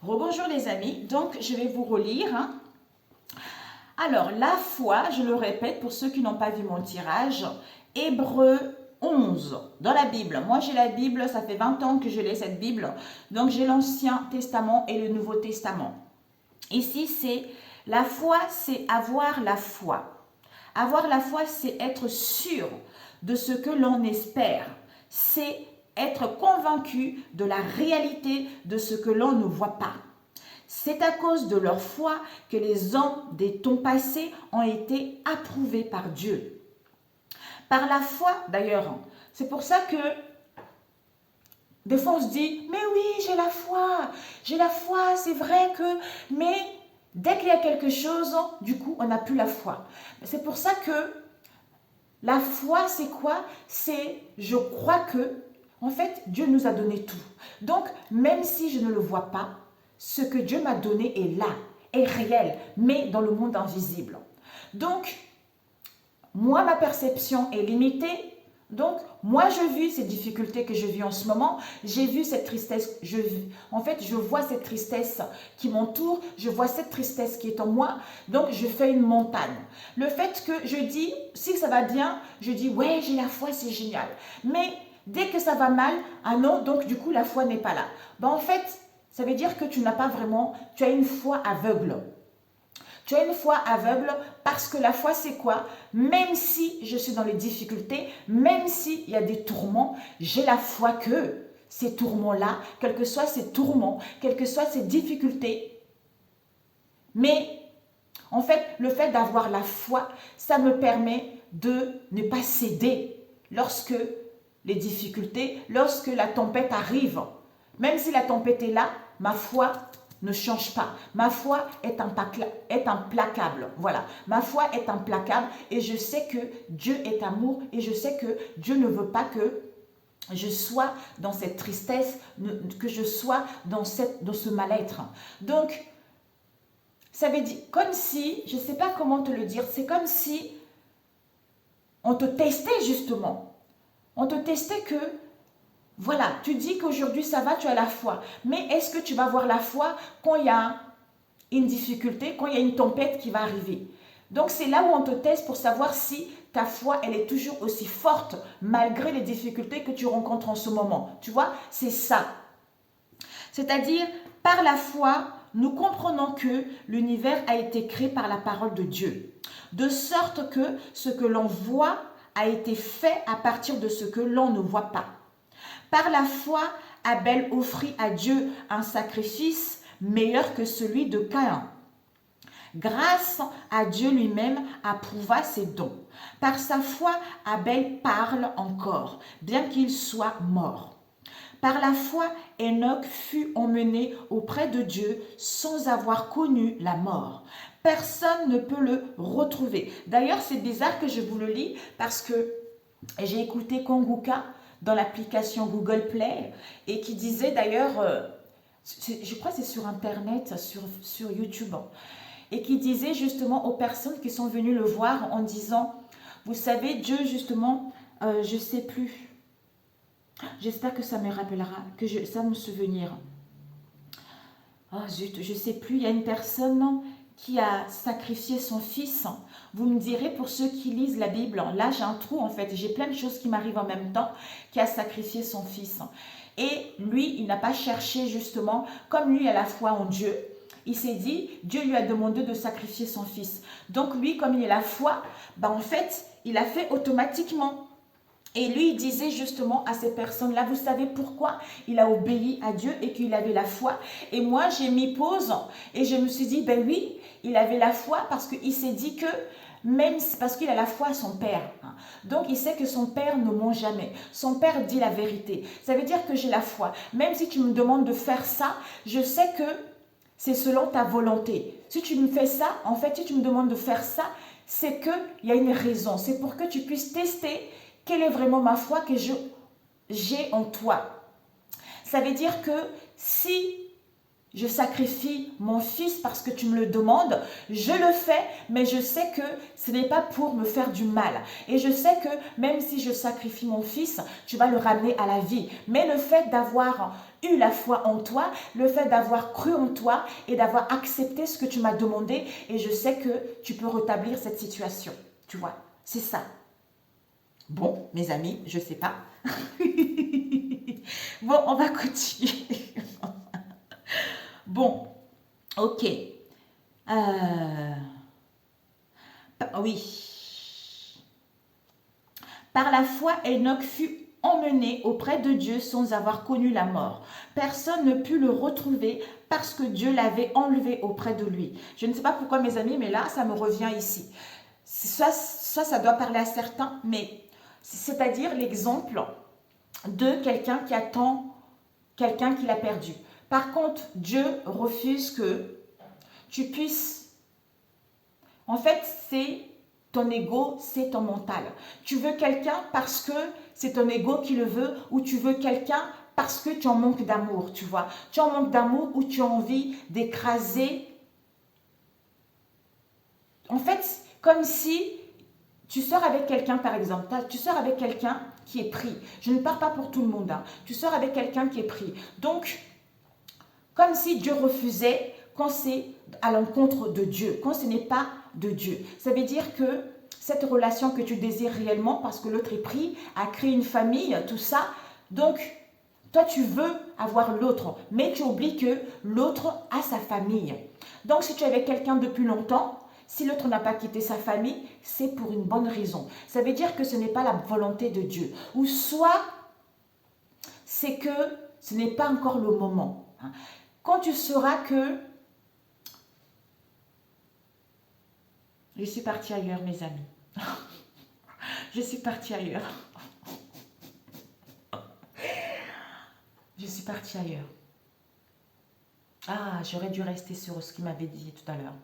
Rebonjour les amis, donc je vais vous relire. Alors, la foi, je le répète pour ceux qui n'ont pas vu mon tirage, Hébreux 11 dans la Bible. Moi j'ai la Bible, ça fait 20 ans que je lis cette Bible, donc j'ai l'Ancien Testament et le Nouveau Testament. Ici c'est la foi, c'est avoir la foi. Avoir la foi, c'est être sûr de ce que l'on espère. C'est être convaincu de la réalité de ce que l'on ne voit pas. C'est à cause de leur foi que les hommes des temps passés ont été approuvés par Dieu. Par la foi, d'ailleurs, c'est pour ça que des fois on se dit, mais oui, j'ai la foi, c'est vrai que, mais dès qu'il y a quelque chose, du coup, on n'a plus la foi. C'est pour ça que la foi, c'est quoi? C'est, je crois que, en fait, Dieu nous a donné tout. Donc, même si je ne le vois pas, ce que Dieu m'a donné est là, est réel, mais dans le monde invisible. Donc, moi, ma perception est limitée. Donc, moi, je vis ces difficultés que je vis en ce moment. J'ai vu cette tristesse. En fait, je vois cette tristesse qui m'entoure. Je vois cette tristesse qui est en moi. Donc, je fais une montagne. Le fait que je dis, si ça va bien, je dis, ouais, j'ai la foi, c'est génial. Mais dès que ça va mal, ah non, donc du coup, la foi n'est pas là. Ben, en fait, ça veut dire que tu n'as pas vraiment, tu as une foi aveugle. Tu as une foi aveugle parce que la foi, c'est quoi? Même si je suis dans les difficultés, même s'il y a des tourments, j'ai la foi que ces tourments-là, quels que soient ces tourments, quelles que soient ces difficultés, mais en fait, le fait d'avoir la foi, ça me permet de ne pas céder lorsque les difficultés, lorsque la tempête arrive. Même si la tempête est là, ma foi ne change pas. Ma foi est implacable. Voilà. Ma foi est implacable et je sais que Dieu est amour et je sais que Dieu ne veut pas que je sois dans cette tristesse, que je sois dans ce mal-être. Donc, ça veut dire, comme si, je ne sais pas comment te le dire, c'est comme si on te testait justement. On te testait que voilà, tu dis qu'aujourd'hui ça va, tu as la foi. Mais est-ce que tu vas avoir la foi quand il y a une difficulté, quand il y a une tempête qui va arriver? Donc c'est là où on te teste pour savoir si ta foi, elle est toujours aussi forte malgré les difficultés que tu rencontres en ce moment. Tu vois, c'est ça. C'est-à-dire, par la foi, nous comprenons que l'univers a été créé par la parole de Dieu. De sorte que ce que l'on voit a été fait à partir de ce que l'on ne voit pas. Par la foi, Abel offrit à Dieu un sacrifice meilleur que celui de Caïn. Grâce à Dieu lui-même approuva ses dons. Par sa foi, Abel parle encore, bien qu'il soit mort. Par la foi, Enoch fut emmené auprès de Dieu sans avoir connu la mort. Personne ne peut le retrouver. D'ailleurs, c'est bizarre que je vous le lis parce que j'ai écouté Konguka dans l'application Google Play et qui disait d'ailleurs, je crois que c'est sur Internet, sur YouTube, et qui disait justement aux personnes qui sont venues le voir en disant, vous savez, Dieu justement, je ne sais plus, j'espère que ça me rappellera, ça me souvenir. Oh zut, je ne sais plus, il y a une personne qui a sacrifié son fils. Vous me direz, pour ceux qui lisent la Bible, là j'ai un trou en fait, j'ai plein de choses qui m'arrivent en même temps, qui a sacrifié son fils. Et lui, il n'a pas cherché justement, comme lui a la foi en Dieu, il s'est dit, Dieu lui a demandé de sacrifier son fils. Donc lui, comme il a la foi, en fait, il a fait automatiquement. Et lui, il disait justement à ces personnes-là, vous savez pourquoi il a obéi à Dieu et qu'il avait la foi. Et moi, j'ai mis pause et je me suis dit, ben oui, il avait la foi parce qu'il s'est dit que, même parce qu'il a la foi à son père. Donc, il sait que son père ne ment jamais. Son père dit la vérité. Ça veut dire que j'ai la foi. Même si tu me demandes de faire ça, je sais que c'est selon ta volonté. Si tu me fais ça, en fait, si tu me demandes de faire ça, c'est qu'il y a une raison. C'est pour que tu puisses tester quelle est vraiment ma foi que j'ai en toi. Ça veut dire que si je sacrifie mon fils parce que tu me le demandes, je le fais, mais je sais que ce n'est pas pour me faire du mal. Et je sais que même si je sacrifie mon fils, tu vas le ramener à la vie. Mais le fait d'avoir eu la foi en toi, le fait d'avoir cru en toi et d'avoir accepté ce que tu m'as demandé, et je sais que tu peux rétablir cette situation. Tu vois, c'est ça. Bon, mes amis, je ne sais pas. Bon, on va continuer. Bon, ok. Oui. Par la foi, Enoch fut emmené auprès de Dieu sans avoir connu la mort. Personne ne put le retrouver parce que Dieu l'avait enlevé auprès de lui. Je ne sais pas pourquoi, mes amis, mais là, ça me revient ici. Ça doit parler à certains, mais c'est-à-dire l'exemple de quelqu'un qui attend quelqu'un qu'il a perdu. Par contre, Dieu refuse que tu puisses... En fait, c'est ton ego, c'est ton mental. Tu veux quelqu'un parce que c'est ton ego qui le veut, ou tu veux quelqu'un parce que tu en manques d'amour, tu vois. Tu en manques d'amour ou tu as envie d'écraser. En fait, comme si tu sors avec quelqu'un, par exemple, tu sors avec quelqu'un qui est pris. Je ne parle pas pour tout le monde, hein. Tu sors avec quelqu'un qui est pris. Donc, comme si Dieu refusait quand c'est à l'encontre de Dieu, quand ce n'est pas de Dieu. Ça veut dire que cette relation que tu désires réellement, parce que l'autre est pris, a créé une famille, tout ça, donc toi tu veux avoir l'autre, mais tu oublies que l'autre a sa famille. Donc si tu es avec quelqu'un depuis longtemps, si l'autre n'a pas quitté sa famille, c'est pour une bonne raison. Ça veut dire que ce n'est pas la volonté de Dieu. Ou soit, c'est que ce n'est pas encore le moment. Quand tu sauras que... Je suis partie ailleurs, mes amis. Je suis partie ailleurs. Je suis partie ailleurs. Ah, j'aurais dû rester sur ce qu'il m'avait dit tout à l'heure.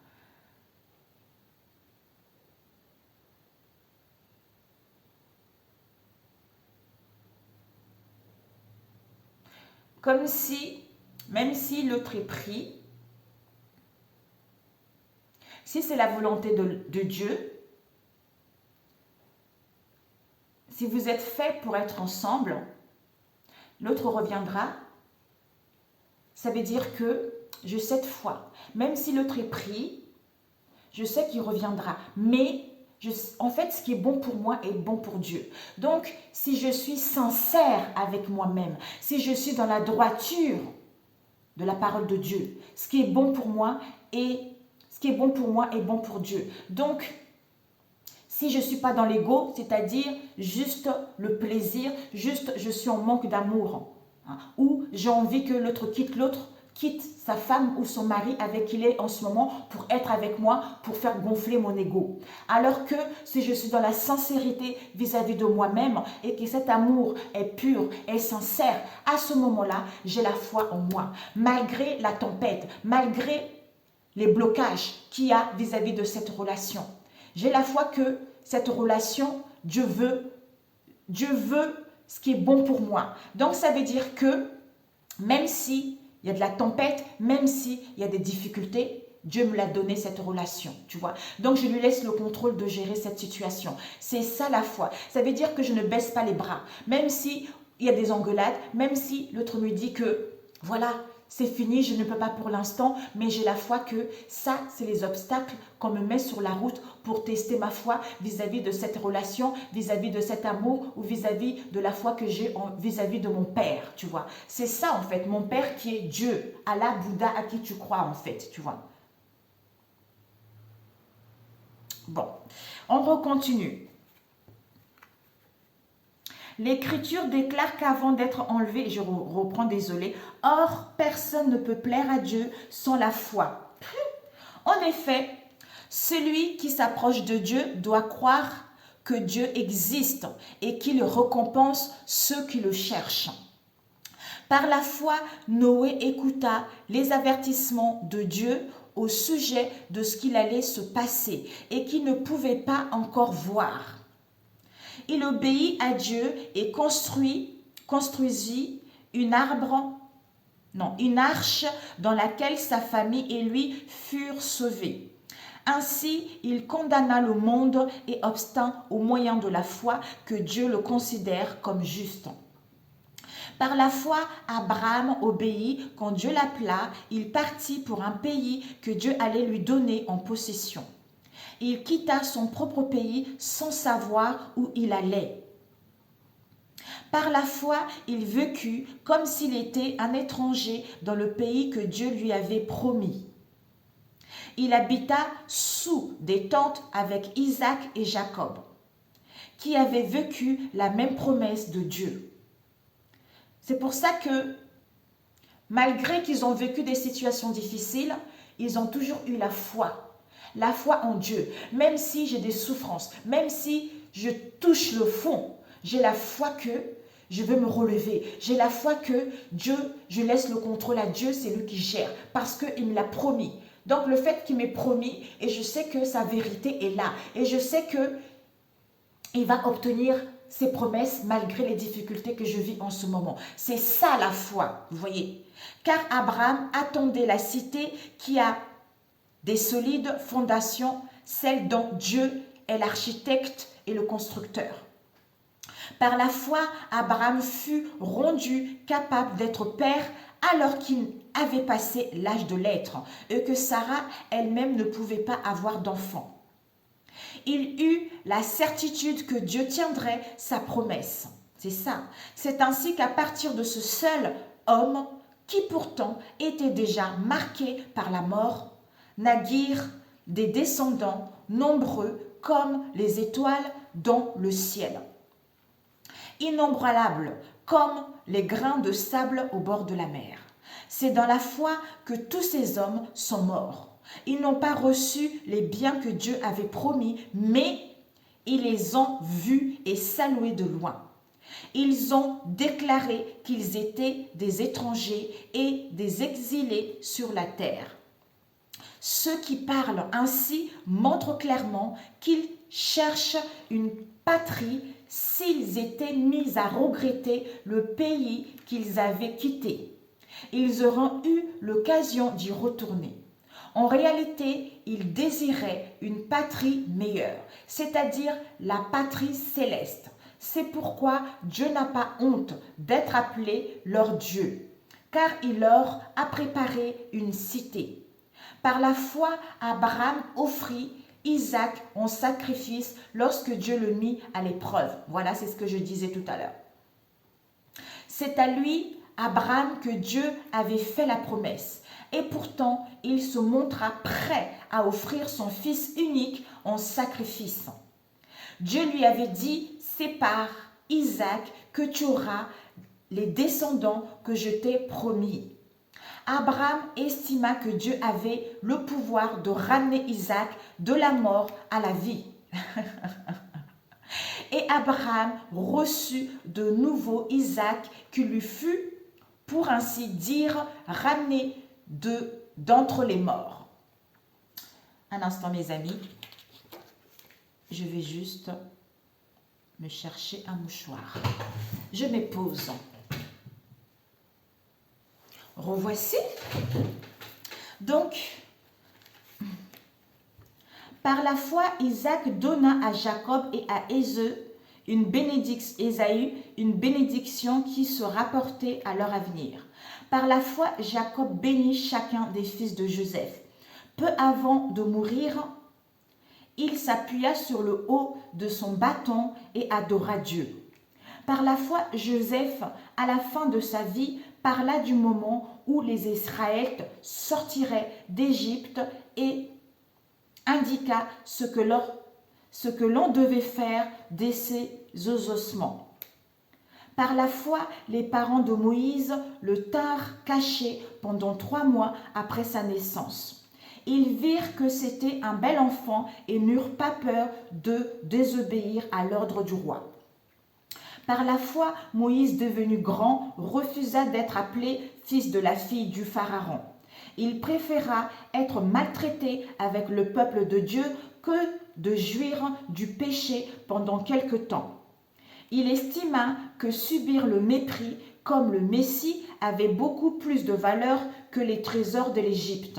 Comme si, même si l'autre est pris, si c'est la volonté de Dieu, si vous êtes fait pour être ensemble, l'autre reviendra. Ça veut dire que j'ai cette foi. Même si l'autre est pris, je sais qu'il reviendra. Mais en fait, ce qui est bon pour moi est bon pour Dieu. Donc, si je suis sincère avec moi-même, si je suis dans la droiture de la parole de Dieu, ce qui est bon pour moi est bon pour Dieu. Donc, si je ne suis pas dans l'ego, c'est-à-dire juste le plaisir, juste je suis en manque d'amour, hein, ou j'ai envie que l'autre quitte sa femme ou son mari avec qui il est en ce moment pour être avec moi, pour faire gonfler mon ego. Alors que si je suis dans la sincérité vis-à-vis de moi-même et que cet amour est pur, est sincère, à ce moment-là, j'ai la foi en moi. Malgré la tempête, malgré les blocages qu'il y a vis-à-vis de cette relation. J'ai la foi que cette relation, Dieu veut ce qui est bon pour moi. Donc ça veut dire que même si il y a de la tempête, même s'il y a des difficultés, Dieu me l'a donné cette relation, tu vois. Donc je lui laisse le contrôle de gérer cette situation. C'est ça la foi. Ça veut dire que je ne baisse pas les bras. Même si il y a des engueulades, même si l'autre me dit que voilà, c'est fini, je ne peux pas pour l'instant, mais j'ai la foi que ça, c'est les obstacles qu'on me met sur la route pour tester ma foi vis-à-vis de cette relation, vis-à-vis de cet amour ou vis-à-vis de la foi que j'ai vis-à-vis de mon Père, tu vois. C'est ça, en fait, mon Père qui est Dieu, Allah, Bouddha, à qui tu crois, en fait, tu vois. Bon, on recontinue. L'Écriture déclare qu'avant d'être enlevé, je reprends, désolé, or personne ne peut plaire à Dieu sans la foi. En effet, celui qui s'approche de Dieu doit croire que Dieu existe et qu'il récompense ceux qui le cherchent. Par la foi, Noé écouta les avertissements de Dieu au sujet de ce qu'il allait se passer et qu'il ne pouvait pas encore voir. Il obéit à Dieu et construisit un arbre Non, une arche dans laquelle sa famille et lui furent sauvés. Ainsi, il condamna le monde et obtint au moyen de la foi que Dieu le considère comme juste. Par la foi, Abraham obéit quand Dieu l'appela, il partit pour un pays que Dieu allait lui donner en possession. Il quitta son propre pays sans savoir où il allait. Par la foi, il vécut comme s'il était un étranger dans le pays que Dieu lui avait promis. Il habita sous des tentes avec Isaac et Jacob, qui avaient vécu la même promesse de Dieu. C'est pour ça que, malgré qu'ils ont vécu des situations difficiles, ils ont toujours eu la foi en Dieu. Même si j'ai des souffrances, même si je touche le fond, j'ai la foi que je veux me relever. J'ai la foi que Dieu, je laisse le contrôle à Dieu, c'est lui qui gère, parce qu'il me l'a promis. Donc le fait qu'il m'ait promis, et je sais que sa vérité est là, et je sais qu'il va obtenir ses promesses malgré les difficultés que je vis en ce moment. C'est ça la foi, vous voyez. Car Abraham attendait la cité qui a des solides fondations, celle dont Dieu est l'architecte et le constructeur. Par la foi, Abraham fut rendu capable d'être père alors qu'il avait passé l'âge de l'être et que Sarah elle-même ne pouvait pas avoir d'enfant. Il eut la certitude que Dieu tiendrait sa promesse. C'est ça. C'est ainsi qu'à partir de ce seul homme, qui pourtant était déjà marqué par la mort, naguirent des descendants nombreux comme les étoiles dans le ciel, innombrables comme les grains de sable au bord de la mer. C'est dans la foi que tous ces hommes sont morts. Ils n'ont pas reçu les biens que Dieu avait promis, mais ils les ont vus et salués de loin. Ils ont déclaré qu'ils étaient des étrangers et des exilés sur la terre. Ceux qui parlent ainsi montrent clairement qu'ils cherchent une patrie s'ils étaient mis à regretter le pays qu'ils avaient quitté. Ils auront eu l'occasion d'y retourner. En réalité, ils désiraient une patrie meilleure, c'est-à-dire la patrie céleste. C'est pourquoi Dieu n'a pas honte d'être appelé leur Dieu, car il leur a préparé une cité. Par la foi, Abraham offrit Isaac en sacrifice lorsque Dieu le mit à l'épreuve. Voilà, c'est ce que je disais tout à l'heure. C'est à lui, Abraham, que Dieu avait fait la promesse. Et pourtant, il se montra prêt à offrir son fils unique en sacrifice. Dieu lui avait dit, c'est par Isaac que tu auras les descendants que je t'ai promis. Abraham estima que Dieu avait le pouvoir de ramener Isaac de la mort à la vie. Et Abraham reçut de nouveau Isaac qui lui fut, pour ainsi dire, ramené d'entre les morts. Un instant, mes amis. Je vais juste me chercher un mouchoir. Je me pose. Revoici. Donc, par la foi, Isaac donna à Jacob et à Ésaü une bénédiction qui se rapportait à leur avenir. Par la foi, Jacob bénit chacun des fils de Joseph. Peu avant de mourir, il s'appuya sur le haut de son bâton et adora Dieu. Par la foi, Joseph, à la fin de sa vie, parla du moment où les Israélites sortiraient d'Égypte et indiqua ce que l'on devait faire de ces ossements. Par la foi, les parents de Moïse le tinrent caché pendant 3 mois après sa naissance. Ils virent que c'était un bel enfant et n'eurent pas peur de désobéir à l'ordre du roi. Par la foi, Moïse, devenu grand, refusa d'être appelé fils de la fille du Pharaon. Il préféra être maltraité avec le peuple de Dieu que de jouir du péché pendant quelque temps. Il estima que subir le mépris comme le Messie avait beaucoup plus de valeur que les trésors de l'Égypte,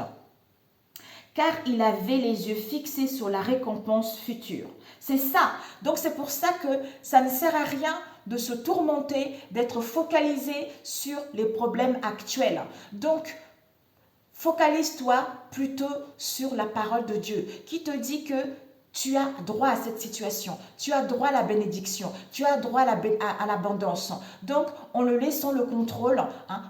car il avait les yeux fixés sur la récompense future. C'est ça. Donc c'est pour ça que ça ne sert à rien de se tourmenter, d'être focalisé sur les problèmes actuels. Donc, focalise-toi plutôt sur la parole de Dieu qui te dit que tu as droit à cette situation, tu as droit à la bénédiction, tu as droit à l'abondance. Donc, en le laissant le contrôle,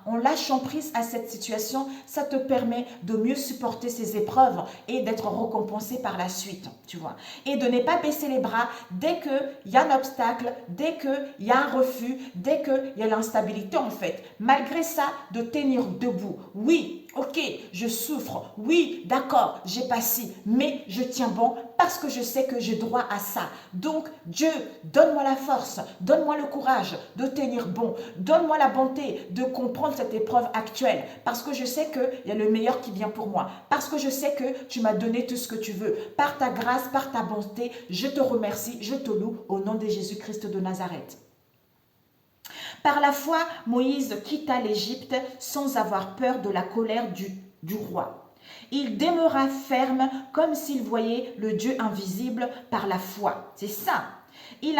en lâchant prise à cette situation, ça te permet de mieux supporter ces épreuves et d'être récompensé par la suite, tu vois. Et de ne pas baisser les bras dès qu'il y a un obstacle, dès qu'il y a un refus, dès qu'il y a l'instabilité en fait. Malgré ça, de tenir debout. Oui, ok, je souffre. Oui, d'accord, j'ai pas ci, mais je tiens bon parce que je sais que j'ai droit à ça. Donc, Dieu, donne-moi la force, donne-moi le courage de tenir bon. Donne-moi la bonté de comprendre cette épreuve actuelle parce que je sais qu'il y a le meilleur qui vient pour moi. Parce que je sais que tu m'as donné tout ce que tu veux. Par ta grâce, par ta bonté, je te remercie, je te loue au nom de Jésus-Christ de Nazareth. Par la foi, Moïse quitta l'Égypte sans avoir peur de la colère du roi. Il demeura ferme comme s'il voyait le Dieu invisible par la foi. C'est ça. Il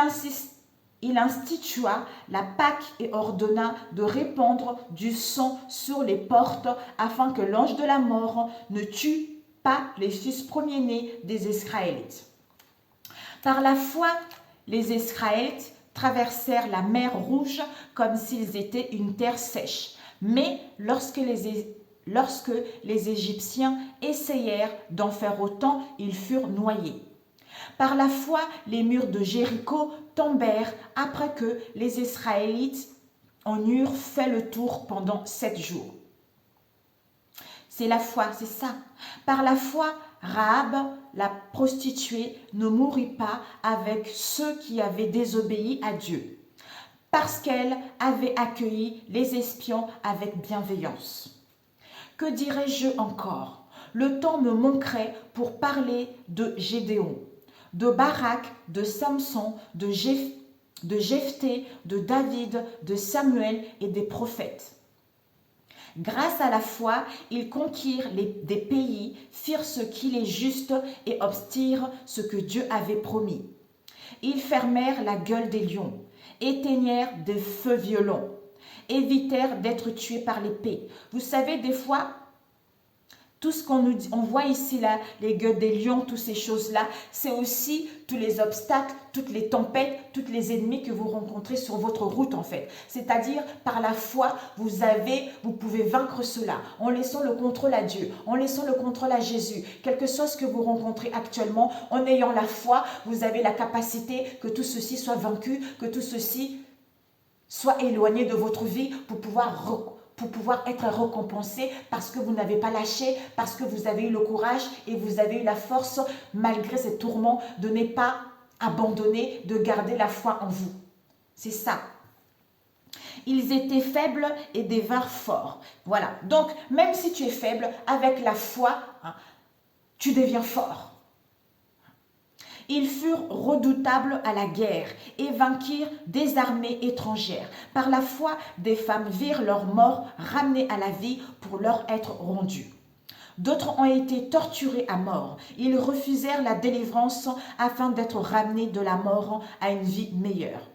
institua la Pâque et ordonna de répandre du sang sur les portes afin que l'ange de la mort ne tue pas les fils premiers-nés des Israélites. Par la foi, les Israélites traversèrent la mer Rouge comme s'ils étaient une terre sèche. Mais lorsque les Égyptiens essayèrent d'en faire autant, ils furent noyés. Par la foi, les murs de Jéricho tombèrent après que les Israélites en eurent fait le tour pendant 7 jours. C'est la foi, c'est ça. Par la foi, Rahab, la prostituée, ne mourut pas avec ceux qui avaient désobéi à Dieu, parce qu'elle avait accueilli les espions avec bienveillance. Que dirais-je encore? Le temps me manquerait pour parler de Gédéon, de Barak, de Samson, de Jephthé, de David, de Samuel et des prophètes. Grâce à la foi, ils conquirent des pays, firent ce qu'il est juste et obtinrent ce que Dieu avait promis. Ils fermèrent la gueule des lions, éteignèrent des feux violents, évitèrent d'être tués par l'épée. Vous savez, des fois, tout ce on voit ici, là, les gueules des lions, toutes ces choses-là, c'est aussi tous les obstacles, toutes les tempêtes, tous les ennemis que vous rencontrez sur votre route, en fait. C'est-à-dire, par la foi, vous pouvez vaincre cela, en laissant le contrôle à Dieu, en laissant le contrôle à Jésus. Quel que soit ce que vous rencontrez actuellement, en ayant la foi, vous avez la capacité que tout ceci soit vaincu, que tout ceci soit éloigné de votre vie pour pouvoir être récompensé parce que vous n'avez pas lâché, parce que vous avez eu le courage et vous avez eu la force, malgré ces tourments, de ne pas abandonner, de garder la foi en vous. C'est ça. Ils étaient faibles et devinrent forts. Voilà. Donc, même si tu es faible, avec la foi, tu deviens fort. Ils furent redoutables à la guerre et vainquirent des armées étrangères. Par la foi, des femmes virent leurs morts ramenés à la vie pour leur être rendus. D'autres ont été torturés à mort. Ils refusèrent la délivrance afin d'être ramenés de la mort à une vie meilleure.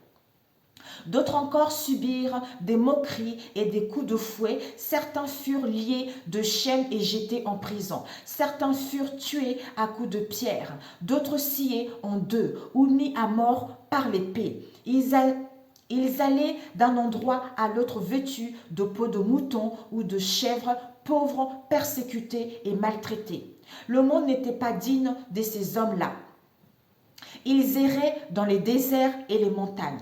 D'autres encore subirent des moqueries et des coups de fouet. Certains furent liés de chaînes et jetés en prison. Certains furent tués à coups de pierre. D'autres sciés en deux ou mis à mort par l'épée. Ils allaient d'un endroit à l'autre vêtus de peau de mouton ou de chèvre, pauvres, persécutés et maltraités. Le monde n'était pas digne de ces hommes-là. Ils erraient dans les déserts et les montagnes.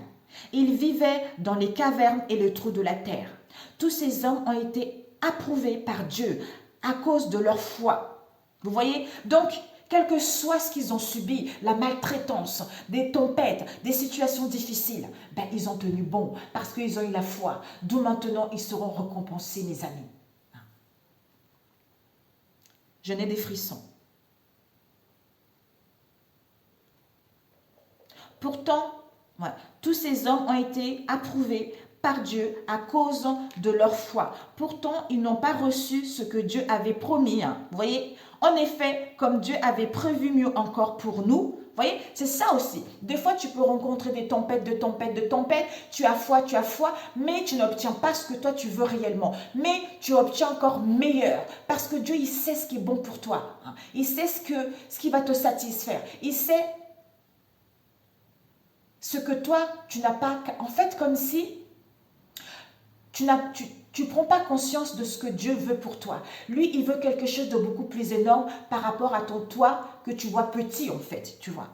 Ils vivaient dans les cavernes et les trous de la terre. Tous ces hommes ont été approuvés par Dieu à cause de leur foi. Vous voyez? Donc, quel que soit ce qu'ils ont subi, la maltraitance, des tempêtes, des situations difficiles, ils ont tenu bon parce qu'ils ont eu la foi. D'où maintenant, ils seront récompensés, mes amis. Je n'ai des frissons. Pourtant, tous ces hommes ont été approuvés par Dieu à cause de leur foi. Pourtant, ils n'ont pas reçu ce que Dieu avait promis. Vous voyez, en effet, comme Dieu avait prévu mieux encore pour nous, vous voyez, c'est ça aussi. Des fois, tu peux rencontrer des tempêtes, de tempêtes, de tempêtes. Tu as foi, mais tu n'obtiens pas ce que toi tu veux réellement. Mais tu obtiens encore meilleur. Parce que Dieu, il sait ce qui est bon pour toi. Il sait ce qui va te satisfaire. Il sait ce que toi, tu n'as pas. En fait, comme si tu ne prends pas conscience de ce que Dieu veut pour toi. Lui, il veut quelque chose de beaucoup plus énorme par rapport à ton toi que tu vois petit, en fait, tu vois.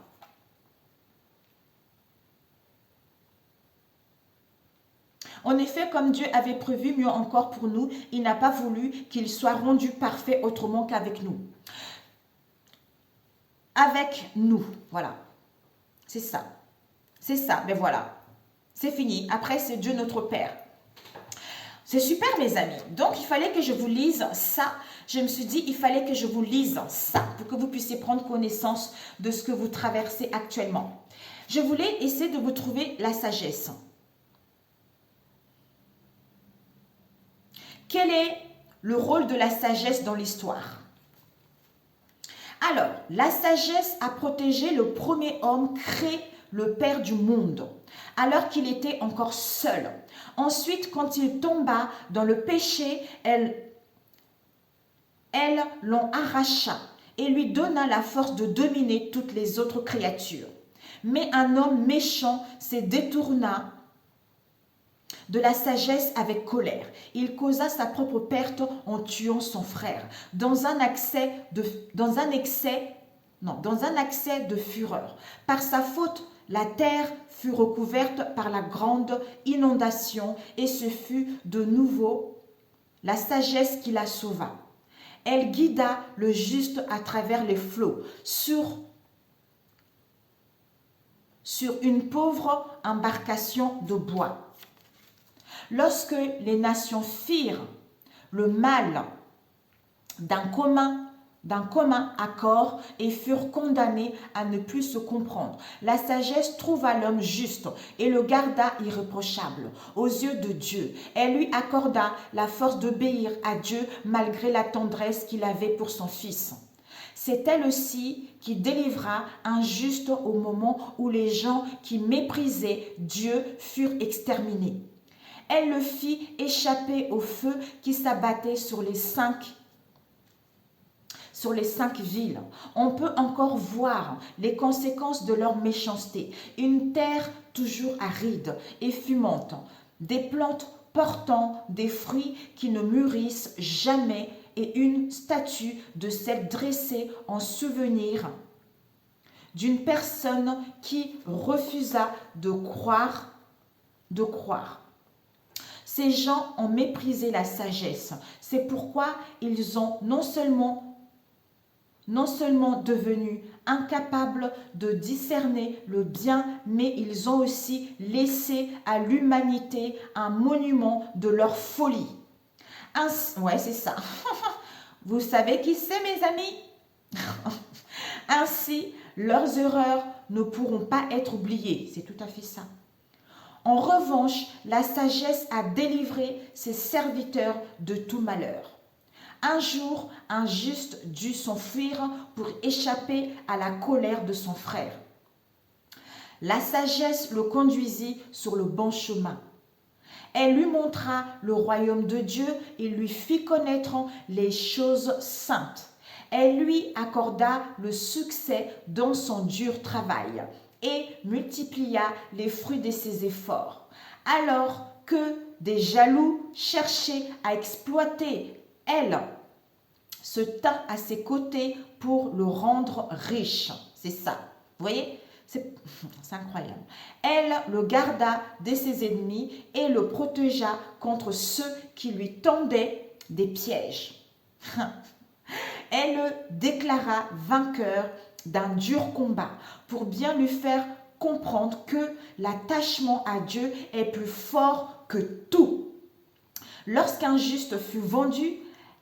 En effet, comme Dieu avait prévu mieux encore pour nous, il n'a pas voulu qu'il soit rendu parfait autrement qu'avec nous. Avec nous, voilà. C'est ça. C'est ça, mais voilà. C'est fini. Après, c'est Dieu notre Père. C'est super, mes amis. Donc, il fallait que je vous lise ça. Je me suis dit, il fallait que je vous lise ça pour que vous puissiez prendre connaissance de ce que vous traversez actuellement. Je voulais essayer de vous trouver la sagesse. Quel est le rôle de la sagesse dans l'histoire? Alors, la sagesse a protégé le premier homme créé, le Père du monde, alors qu'il était encore seul. Ensuite, quand il tomba dans le péché, elle l'en arracha et lui donna la force de dominer toutes les autres créatures. Mais un homme méchant s'est détourna de la sagesse avec colère. Il causa sa propre perte en tuant son frère. Dans un accès de fureur. Par sa faute, la terre fut recouverte par la grande inondation et ce fut de nouveau la sagesse qui la sauva. Elle guida le juste à travers les flots sur une pauvre embarcation de bois. Lorsque les nations firent le mal d'un commun accord et furent condamnées à ne plus se comprendre, la sagesse trouva l'homme juste et le garda irréprochable aux yeux de Dieu. Elle lui accorda la force d'obéir à Dieu malgré la tendresse qu'il avait pour son fils. C'est elle aussi qui délivra un juste au moment où les gens qui méprisaient Dieu furent exterminés. Elle le fit échapper au feu qui s'abattait sur les cinq villes. On peut encore voir les conséquences de leur méchanceté. Une terre toujours aride et fumante, des plantes portant des fruits qui ne mûrissent jamais et une statue de celle dressée en souvenir d'une personne qui refusa de croire. Ces gens ont méprisé la sagesse. C'est pourquoi ils ont non seulement devenus incapables de discerner le bien, mais ils ont aussi laissé à l'humanité un monument de leur folie. Ouais, c'est ça. Vous savez qui c'est, mes amis? Ainsi, leurs erreurs ne pourront pas être oubliées. C'est tout à fait ça. En revanche, la sagesse a délivré ses serviteurs de tout malheur. Un jour, un juste dut s'enfuir pour échapper à la colère de son frère. La sagesse le conduisit sur le bon chemin. Elle lui montra le royaume de Dieu et lui fit connaître les choses saintes. Elle lui accorda le succès dans son dur travail et multiplia les fruits de ses efforts. Alors que des jaloux cherchaient à exploiter, elle se tint à ses côtés pour le rendre riche. C'est ça. Vous voyez? C'est incroyable. Elle le garda de ses ennemis et le protégea contre ceux qui lui tendaient des pièges. Elle le déclara vainqueur d'un dur combat pour bien lui faire comprendre que l'attachement à Dieu est plus fort que tout. Lorsqu'un juste fut vendu,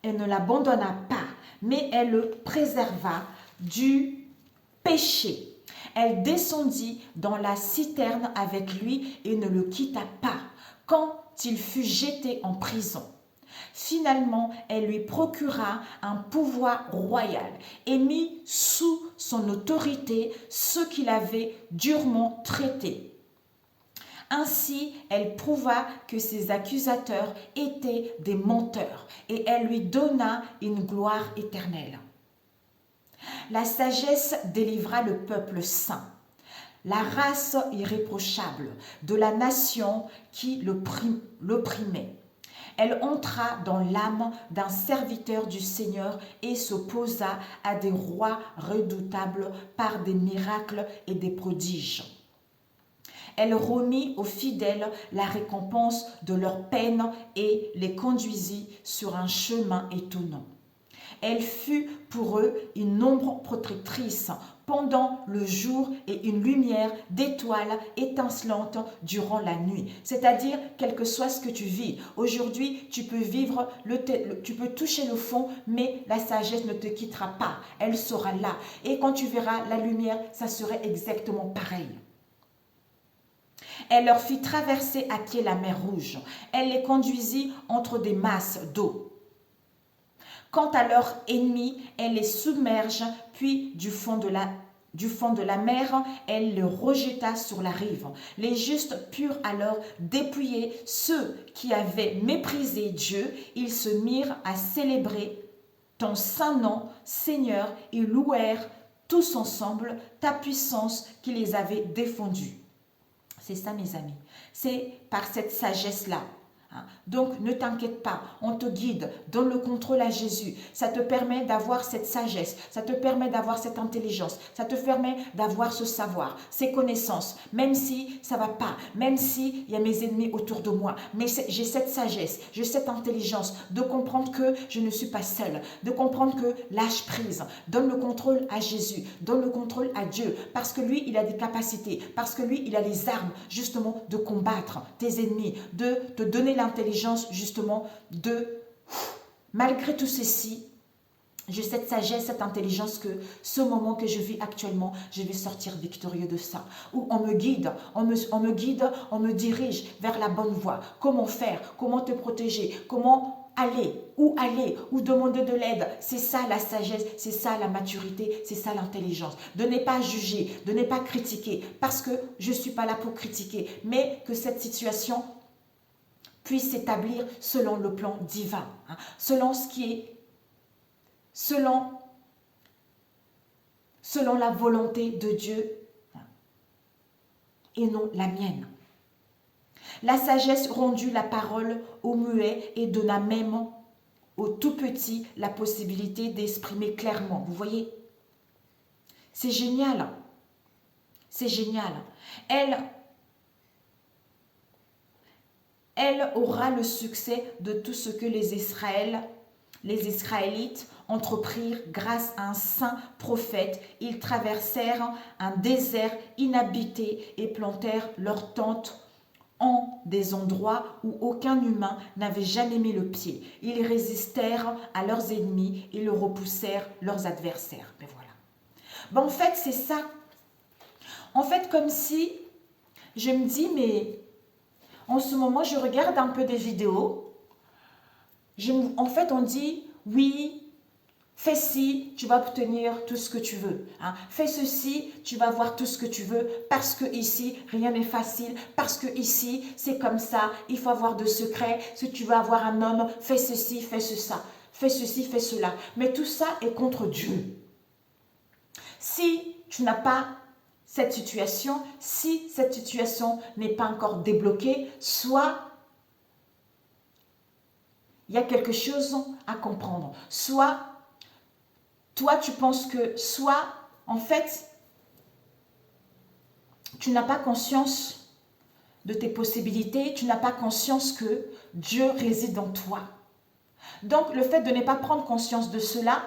elle ne l'abandonna pas, mais elle le préserva du péché. Elle descendit dans la citerne avec lui et ne le quitta pas quand il fut jeté en prison. Finalement, elle lui procura un pouvoir royal et mit sous son autorité ceux qu'il avait durement traités. Ainsi, elle prouva que ses accusateurs étaient des menteurs et elle lui donna une gloire éternelle. La sagesse délivra le peuple saint, la race irréprochable de la nation qui l'opprimait. Elle entra dans l'âme d'un serviteur du Seigneur et s'opposa à des rois redoutables par des miracles et des prodiges. Elle remit aux fidèles la récompense de leur peine et les conduisit sur un chemin étonnant. Elle fut pour eux une ombre protectrice pendant le jour et une lumière d'étoiles étincelantes durant la nuit. C'est-à-dire, quel que soit ce que tu vis, aujourd'hui, tu peux vivre, tu peux toucher le fond, mais la sagesse ne te quittera pas. Elle sera là. Et quand tu verras la lumière, ça serait exactement pareil. Elle leur fit traverser à pied la mer Rouge. Elle les conduisit entre des masses d'eau. Quant à leurs ennemis, elle les submerge, puis du fond de la mer, elle les rejeta sur la rive. Les justes purent alors dépouiller ceux qui avaient méprisé Dieu. Ils se mirent à célébrer ton saint nom, Seigneur, et louèrent tous ensemble ta puissance qui les avait défendus. C'est ça, mes amis. C'est par cette sagesse-là. Donc, ne t'inquiète pas, on te guide, donne le contrôle à Jésus. Ça te permet d'avoir cette sagesse, ça te permet d'avoir cette intelligence, ça te permet d'avoir ce savoir, ces connaissances, même si ça ne va pas, même s'il y a mes ennemis autour de moi. Mais j'ai cette sagesse, j'ai cette intelligence de comprendre que je ne suis pas seule, de comprendre que lâche prise, donne le contrôle à Jésus, donne le contrôle à Dieu, parce que lui, il a des capacités, parce que lui, il a les armes, justement, de combattre tes ennemis, de te donner l'intelligence justement de, malgré tout ceci, j'ai cette sagesse, cette intelligence que ce moment que je vis actuellement, je vais sortir victorieux de ça. Où on me guide, on me dirige vers la bonne voie. Comment faire, comment te protéger, comment aller, où demander de l'aide. C'est ça la sagesse, c'est ça la maturité, c'est ça l'intelligence. De ne pas juger, de ne pas critiquer, parce que je ne suis pas là pour critiquer, mais que cette situation puisse s'établir selon le plan divin, selon ce qui est, selon la volonté de Dieu et non la mienne. La sagesse rendit la parole aux muets et donna même aux tout petits la possibilité d'exprimer clairement. Vous voyez, c'est génial, c'est génial. Elle aura le succès de tout ce que les Israélites entreprirent grâce à un saint prophète. Ils traversèrent un désert inhabité et plantèrent leurs tentes en des endroits où aucun humain n'avait jamais mis le pied. Ils résistèrent à leurs ennemis et leur repoussèrent leurs adversaires. Mais voilà. Ben, en fait, c'est ça. En fait, comme si je me dis, mais en ce moment, je regarde un peu des vidéos. En fait, on dit, oui, fais ci, tu vas obtenir tout ce que tu veux. Fais ceci, tu vas avoir tout ce que tu veux. Parce que ici, rien n'est facile. Parce que ici, c'est comme ça. Il faut avoir de secrets. Si tu veux avoir un homme, fais ceci, fais ça. Fais ceci, fais cela. Mais tout ça est contre Dieu. Si tu n'as pas cette situation, si cette situation n'est pas encore débloquée, soit il y a quelque chose à comprendre. Soit, toi, tu penses que, soit, en fait, tu n'as pas conscience de tes possibilités, tu n'as pas conscience que Dieu réside en toi. Donc, le fait de ne pas prendre conscience de cela,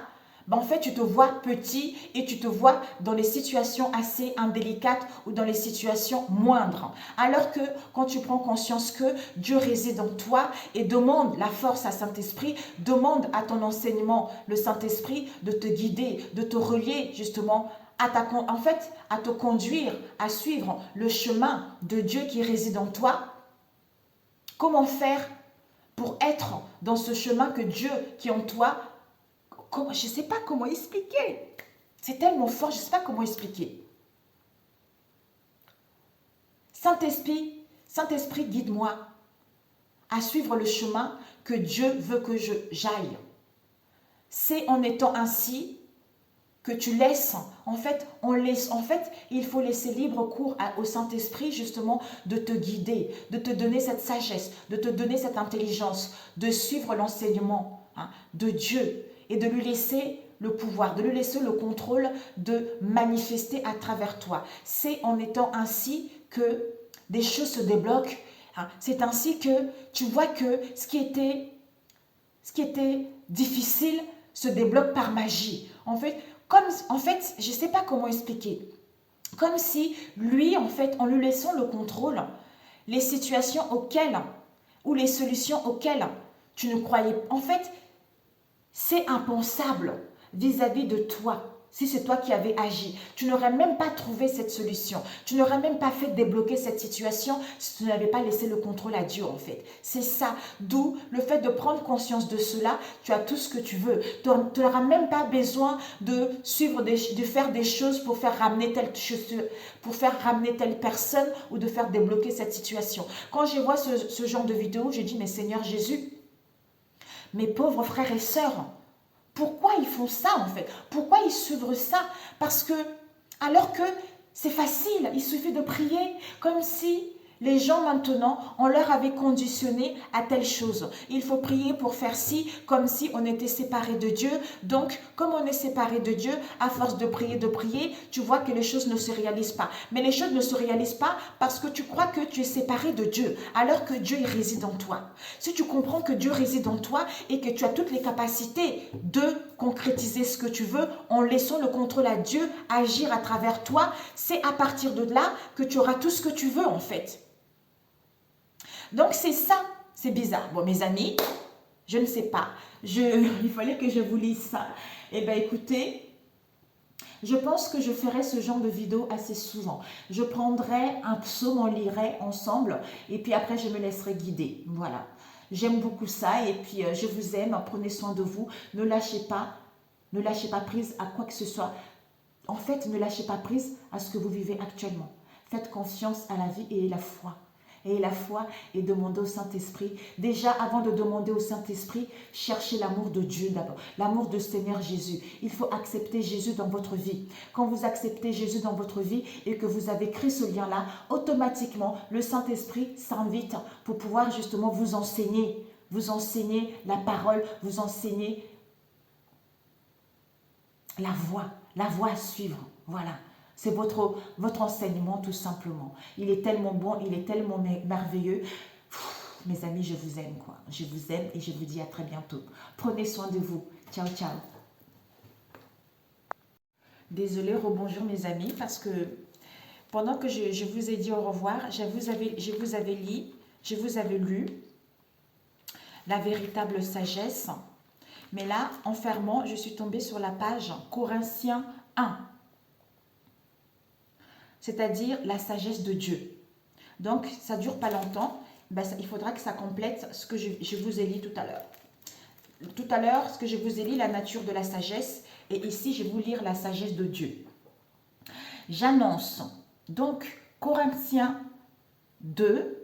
ben en fait, tu te vois petit et tu te vois dans les situations assez indélicates ou dans les situations moindres. Alors que quand tu prends conscience que Dieu réside en toi et demande la force à Saint-Esprit, demande à ton enseignement, le Saint-Esprit, de te guider, de te relier justement en fait, à te conduire, à suivre le chemin de Dieu qui réside en toi. Comment faire pour être dans ce chemin que Dieu qui est en toi, je ne sais pas comment expliquer. C'est tellement fort, je ne sais pas comment expliquer. Saint-Esprit, Saint-Esprit, guide-moi à suivre le chemin que Dieu veut que j'aille. C'est en étant ainsi que tu laisses, en fait, il faut laisser libre cours au Saint-Esprit justement de te guider, de te donner cette sagesse, de te donner cette intelligence, de suivre l'enseignement de Dieu et de lui laisser le pouvoir, de lui laisser le contrôle de manifester à travers toi. C'est en étant ainsi que des choses se débloquent. C'est ainsi que tu vois que ce qui était difficile se débloque par magie. En fait, je ne sais pas comment expliquer. Comme si lui, en fait, en lui laissant le contrôle, les situations ou les solutions auxquelles tu ne croyais pas, en fait, c'est impensable vis-à-vis de toi. Si c'est toi qui avais agi, tu n'aurais même pas trouvé cette solution. Tu n'aurais même pas fait débloquer cette situation si tu n'avais pas laissé le contrôle à Dieu en fait. C'est ça. D'où le fait de prendre conscience de cela, tu as tout ce que tu veux. Tu n'auras même pas besoin de faire des choses pour faire ramener telle personne ou de faire débloquer cette situation. Quand je vois ce genre de vidéo, je dis mais Seigneur Jésus, mes pauvres frères et sœurs, pourquoi ils font ça en fait? Pourquoi ils suivent ça? Parce que, alors que c'est facile, il suffit de prier, comme si les gens maintenant, on leur avait conditionné à telle chose. Il faut prier pour faire ci, comme si on était séparé de Dieu. Donc, comme on est séparé de Dieu, à force de prier, tu vois que les choses ne se réalisent pas. Mais les choses ne se réalisent pas parce que tu crois que tu es séparé de Dieu, alors que Dieu il réside en toi. Si tu comprends que Dieu réside en toi et que tu as toutes les capacités de concrétiser ce que tu veux en laissant le contrôle à Dieu agir à travers toi, c'est à partir de là que tu auras tout ce que tu veux en fait. Donc c'est ça, c'est bizarre. Bon mes amis, je ne sais pas, il fallait que je vous lise ça. Eh bien écoutez, je pense que je ferai ce genre de vidéo assez souvent. Je prendrai un psaume, on lirait ensemble et puis après je me laisserai guider. Voilà, j'aime beaucoup ça et puis je vous aime, prenez soin de vous, ne lâchez pas prise à quoi que ce soit. En fait, ne lâchez pas prise à ce que vous vivez actuellement. Faites confiance à la vie et à la foi. Et la foi et demandez au Saint-Esprit. Déjà, avant de demander au Saint-Esprit, cherchez l'amour de Dieu d'abord, l'amour de Seigneur Jésus. Il faut accepter Jésus dans votre vie. Quand vous acceptez Jésus dans votre vie et que vous avez créé ce lien-là, automatiquement, le Saint-Esprit s'invite pour pouvoir justement vous enseigner la parole, vous enseigner la voie à suivre. Voilà. C'est votre enseignement tout simplement. Il est tellement bon, il est tellement merveilleux. Mes amis, je vous aime quoi. Je vous aime et je vous dis à très bientôt. Prenez soin de vous. Ciao, ciao. Désolée, rebonjour mes amis parce que pendant que je vous ai dit au revoir, je vous avais lu La véritable sagesse. Mais là, en fermant, je suis tombée sur la page Corinthiens 1. C'est-à-dire la sagesse de Dieu. Donc, ça ne dure pas longtemps. Il faudra que ça complète ce que je vous ai lu tout à l'heure. Tout à l'heure, ce que je vous ai lu, la nature de la sagesse. Et ici, je vais vous lire la sagesse de Dieu. J'annonce donc Corinthiens 2,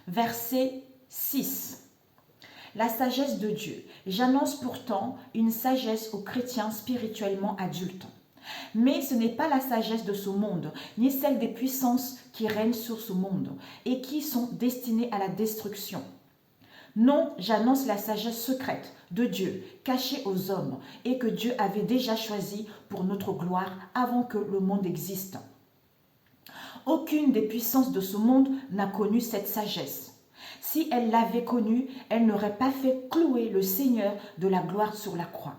verset 6. La sagesse de Dieu. J'annonce pourtant une sagesse aux chrétiens spirituellement adultes. Mais ce n'est pas la sagesse de ce monde, ni celle des puissances qui règnent sur ce monde et qui sont destinées à la destruction. Non, j'annonce la sagesse secrète de Dieu, cachée aux hommes, et que Dieu avait déjà choisie pour notre gloire avant que le monde existe. Aucune des puissances de ce monde n'a connu cette sagesse. Si elle l'avait connue, elle n'aurait pas fait clouer le Seigneur de la gloire sur la croix.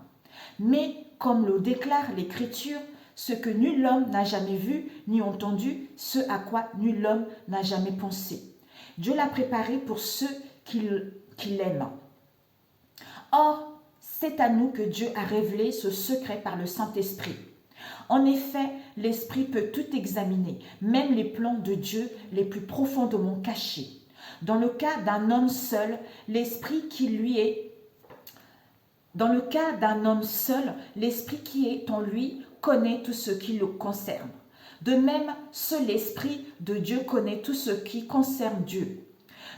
Mais, comme le déclare l'Écriture, ce que nul homme n'a jamais vu ni entendu, ce à quoi nul homme n'a jamais pensé. Dieu l'a préparé pour ceux qui l'aiment. Or, c'est à nous que Dieu a révélé ce secret par le Saint-Esprit. En effet, l'Esprit peut tout examiner, même les plans de Dieu les plus profondément cachés. Dans le cas d'un homme seul, l'Esprit qui est en lui connaît tout ce qui le concerne. De même, seul l'Esprit de Dieu connaît tout ce qui concerne Dieu.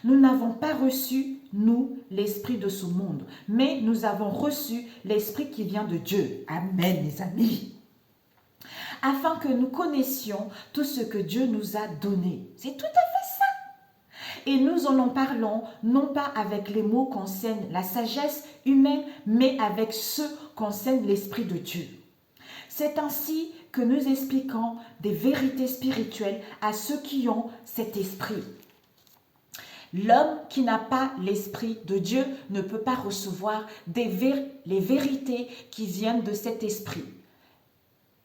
Nous n'avons pas reçu, nous, l'Esprit de ce monde, mais nous avons reçu l'Esprit qui vient de Dieu. Amen, mes amis. Afin que nous connaissions tout ce que Dieu nous a donné. C'est tout à fait ça. Et nous en parlons non pas avec les mots qu'enseigne la sagesse humaine, mais avec ceux qu'enseigne l'Esprit de Dieu. C'est ainsi que nous expliquons des vérités spirituelles à ceux qui ont cet esprit. L'homme qui n'a pas l'Esprit de Dieu ne peut pas recevoir les vérités qui viennent de cet esprit.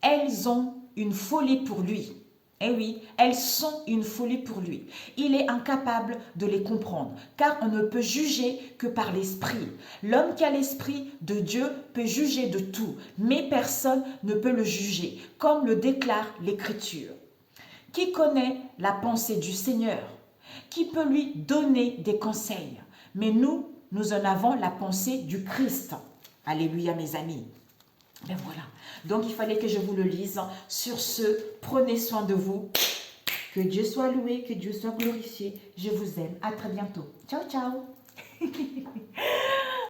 Elles ont une folie pour lui. Eh oui, elles sont une folie pour lui. Il est incapable de les comprendre, car on ne peut juger que par l'Esprit. L'homme qui a l'Esprit de Dieu peut juger de tout, mais personne ne peut le juger, comme le déclare l'Écriture. Qui connaît la pensée du Seigneur? Qui peut lui donner des conseils? Mais nous en avons la pensée du Christ. Alléluia, mes amis. Ben voilà. Donc, il fallait que je vous le lise. Sur ce, prenez soin de vous. Que Dieu soit loué, que Dieu soit glorifié. Je vous aime. À très bientôt. Ciao, ciao.